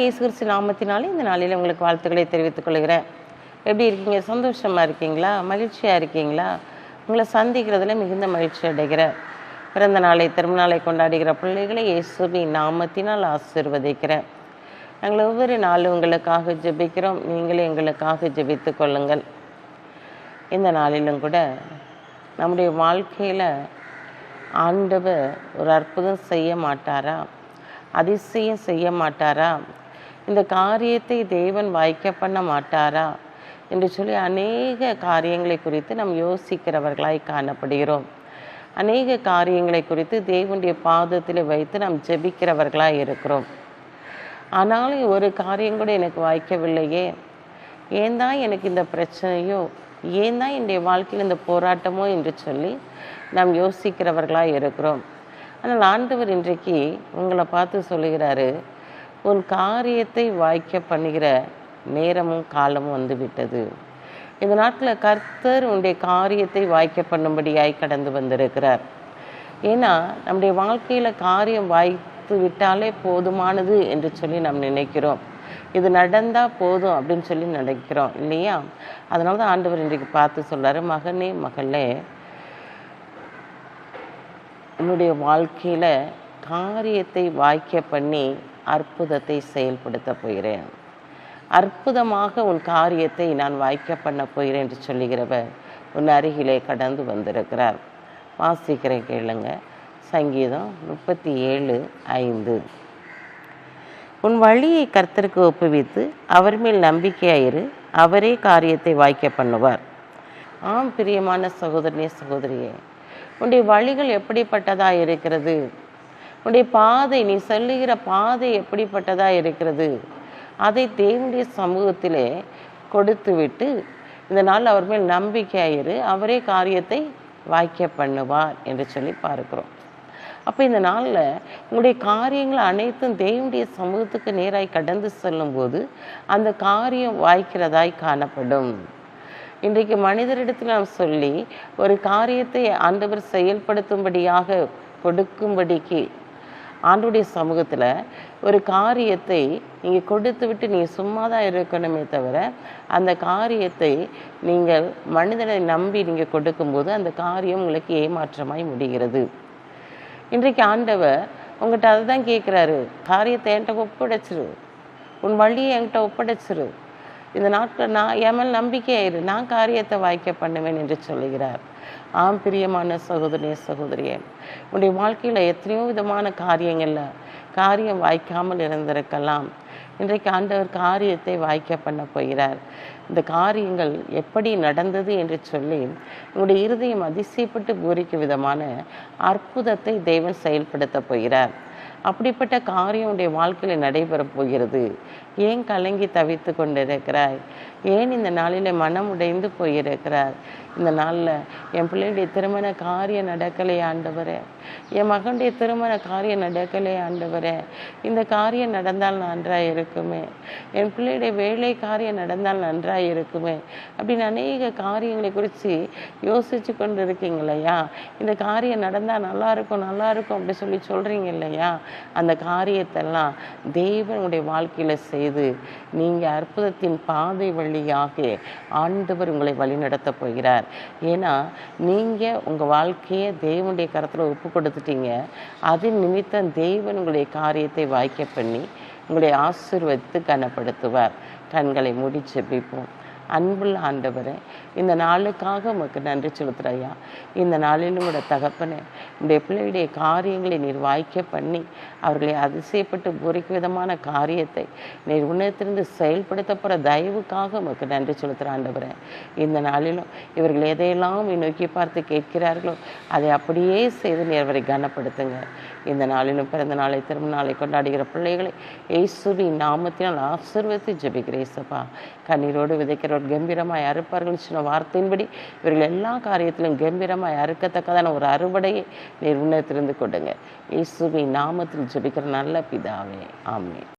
இயேசு கிறிஸ்து நாமத்தினாலே இந்த நாளில் உங்களுக்கு வாழ்த்துக்களை தெரிவித்துக் கொள்கிறேன். எப்படி இருக்கீங்க? சந்தோஷமாக இருக்கீங்களா? மகிழ்ச்சியாக இருக்கீங்களா? உங்களை சந்திக்கிறதுல மிகுந்த மகிழ்ச்சி அடைகிறேன். பிறந்த நாளை திருமணநாளை கொண்டாடுகிற பிள்ளைகளை இயேசுவின் நாமத்தினால் ஆசீர்வதிக்கிறேன். நாங்கள் ஒவ்வொரு நாளும் உங்களுக்காக ஜெபிக்கிறோம். நீங்களே எங்களுக்காக ஜெபித்து கொள்ளுங்கள். இந்த நாளிலும் கூட நம்முடைய வாழ்க்கையில் ஆண்டவர் ஒரு அற்புதம் செய்ய மாட்டாரா? அதிசயம் செய்ய மாட்டாரா? இந்த காரியத்தை தேவன் வாய்க்க பண்ண மாட்டாரா என்று சொல்லி அநேக காரியங்களை குறித்து நாம் யோசிக்கிறவர்களாய் காணப்படுகிறோம். அநேக காரியங்களை குறித்து தேவனுடைய பாதத்தில் வைத்து நாம் ஜெபிக்கிறவர்களாக இருக்கிறோம். ஆனாலும் ஒரு காரியம் கூட எனக்கு வாய்க்கவில்லையே, ஏன் தான் எனக்கு இந்த பிரச்சனையோ, ஏன் தான் என்னுடைய வாழ்க்கையில் இந்த போராட்டமோ என்று சொல்லி நாம் யோசிக்கிறவர்களாக இருக்கிறோம். ஆனால் ஆண்டவர் இன்றைக்கு உங்களை பார்த்து சொல்லுகிறாரு, உன் காரியத்தை வாய்க்க பண்ணுகிற நேரமும் காலமும் வந்து விட்டது. இந்த நாட்டில் கர்த்தர் உன்னுடைய காரியத்தை வாய்க்க பண்ணும்படியாய் கடந்து வந்திருக்கிறார். ஏன்னா நம்முடைய வாழ்க்கையில் காரியம் வாய்த்து விட்டாலே போதுமானது என்று சொல்லி நாம் நினைக்கிறோம். இது நடந்தால் போதும் அப்படின்னு சொல்லி நினைக்கிறோம் இல்லையா? அதனால தான் ஆண்டவர் இன்றைக்கு பார்த்து சொல்கிறாரு, மகனே மகளே, உன்னுடைய வாழ்க்கையில் காரியத்தை வாய்க்க பண்ணி அற்புதத்தை செயல்படுத்த போகிறேன். அற்புதமாக உன் காரியத்தை நான் வாய்க்க பண்ண போகிறேன் என்று சொல்லுகிறவர் உன் அருகிலே கடந்து வந்திருக்கிறார். வாசிக்கிறேன் கேளுங்க. சங்கீதம் 37:5. உன் வழியை கர்த்தருக்கு ஒப்புவித்து அவர் மேல் நம்பிக்கையாயிரு, அவரே காரியத்தை வாய்க்க பண்ணுவார். ஆம் பிரியமான சகோதரனே சகோதரியே, உன்னுடைய வழிகள் எப்படிப்பட்டதாக இருக்கிறது? உன்னுடைய பாதை, நீ சொல்லுகிற பாதை எப்படிப்பட்டதாக இருக்கிறது? அதை தேவனுடைய சமூகத்திலே கொடுத்து விட்டு இந்த நாள் அவர் மேல் நம்பிக்கையாயிரு, அவரே காரியத்தை வாய்க்க பண்ணுவார் என்று சொல்லி பார்க்கிறோம். அப்போ இந்த நாளில் உங்களுடைய காரியங்கள் அனைத்தும் தேவனுடைய சமூகத்துக்கு நேராய் கடந்து செல்லும்போது அந்த காரியம் வாய்க்கிறதாய் காணப்படும். இன்றைக்கு மனிதரிடத்தில் நாம் சொல்லி ஒரு காரியத்தை ஆண்டவர் செயல்படுத்தும்படியாக கொடுக்கும்படிக்கு ஆண்டவருடைய சமூகத்தில் ஒரு காரியத்தை நீங்கள் கொடுத்து விட்டு நீங்கள் சும்மா தான் இருக்கணுமே தவிர அந்த காரியத்தை நீங்கள் மனிதனை நம்பி நீங்கள் கொடுக்கும்போது அந்த காரியம் உங்களுக்கு ஏமாற்றமாய் முடிகிறது. இன்றைக்கு ஆண்டவர் உங்கள்கிட்ட அதை தான் கேட்குறாரு, காரியத்தை என்கிட்ட ஒப்படைச்சிரு, உன் வழியை என்கிட்ட ஒப்படைச்சிரு, இந்த நாட்டில் நான் என் மேல் நம்பிக்கையாயிரு, நான் காரியத்தை வாய்க்க பண்ணுவேன் என்று சொல்லுகிறார். ஆம் பிரியமான சகோதரனே சகோதரியே, உன்னுடைய வாழ்க்கையில் எத்தனையோ விதமான காரியம் வாய்க்காமல் இருந்திருக்கலாம். இன்றைக்கு ஆண்டவர் காரியத்தை வாய்க்க பண்ண போகிறார். இந்த காரியங்கள் எப்படி நடந்தது என்று சொல்லி உங்களுடைய இருதயம் அதிசயப்பட்டு பூரிக்கும் விதமான அற்புதத்தை தேவன் செயல்படுத்த போகிறார். அப்படிப்பட்ட காரியம் உடைய வாழ்க்கையில் நடைபெறப் போகிறது. ஏன் கலங்கி தவித்து கொண்டிருக்கிறாய்? ஏன் இந்த நாளில் மனம் உடைந்து போயிருக்கிறார்? இந்த நாளில் என் பிள்ளையுடைய திருமண காரியம் நடக்கலை ஆண்டவரே, என் மகனுடைய திருமண காரியம் நடக்கலை ஆண்டவரே, இந்த காரியம் நடந்தால் நன்றாக இருக்குமே, என் பிள்ளையுடைய வேலை காரியம் நடந்தால் நன்றாக இருக்குமே அப்படின்னு அநேக காரியங்களை குறித்து யோசித்து கொண்டு இருக்கீங்க இல்லையா? இந்த காரியம் நடந்தால் நல்லா இருக்கும் அப்படி சொல்லி சொல்கிறீங்க இல்லையா? அந்த காரியத்தெல்லாம் தேவனுடைய வாழ்க்கையில் செய்து நீங்கள் அற்புதத்தின் பாதை வழியாக ஆண்டவர் உங்களை வழிநடத்த போகிறார். ஏன்னா நீங்கள் உங்கள் வாழ்க்கையை தேவனுடைய கரத்தில் ஒப்பு கொடுத்துட்டீங்க. அதன் நிமித்தம் தேவன் உங்களுடைய காரியத்தை வாய்க்க பண்ணி உங்களை ஆசீர்வதித்து கனப்படுத்துவார். கண்களை மூடி ஜெபிப்போம். அன்புள்ள ஆண்டவரே, இந்த நாளுக்காக உமக்கு நன்றி செலுத்துறையா. இந்த நாளில் உங்களோட தகப்பனே, உடைய பிள்ளையுடைய காரியங்களை நீர் வாய்க்க பண்ணி அவர்களை அதிசயப்பட்டு பூரிக்கும் விதமான காரியத்தை நீர் உணர்த்திருந்து செயல்படுத்த போகிற தயவுக்காக உமக்கு நன்றி செலுத்துகிற ஆண்டவரே. இந்த நாளிலும் இவர்கள் எதையெல்லாம் நோக்கி பார்த்து கேட்கிறார்களோ அதை அப்படியே செய்து நீர் அவரை கனப்படுத்துங்க. இந்த நாளிலும் பிறந்த நாளை திருமண நாளை கொண்டாடுகிற பிள்ளைகளை இயேசுவின் நாமத்தினால் ஆசீர்வதித்து ஜெபிக்கிறேசப்பா. கண்ணீரோடு விதைக்கிறவர் கம்பீரமாய் அறுப்பார்கள் சொன்ன வார்த்தையின்படி இவர்கள் எல்லா காரியத்திலும் கம்பீரமாய் அறுக்கத்தக்கதான ஒரு அறுவடையை நீர் உணர்த்திருந்து கொடுங்க. இயேசுவின் நாமத்தில் ஜெபிக்கிற நல்ல பிதாவே, ஆமென்.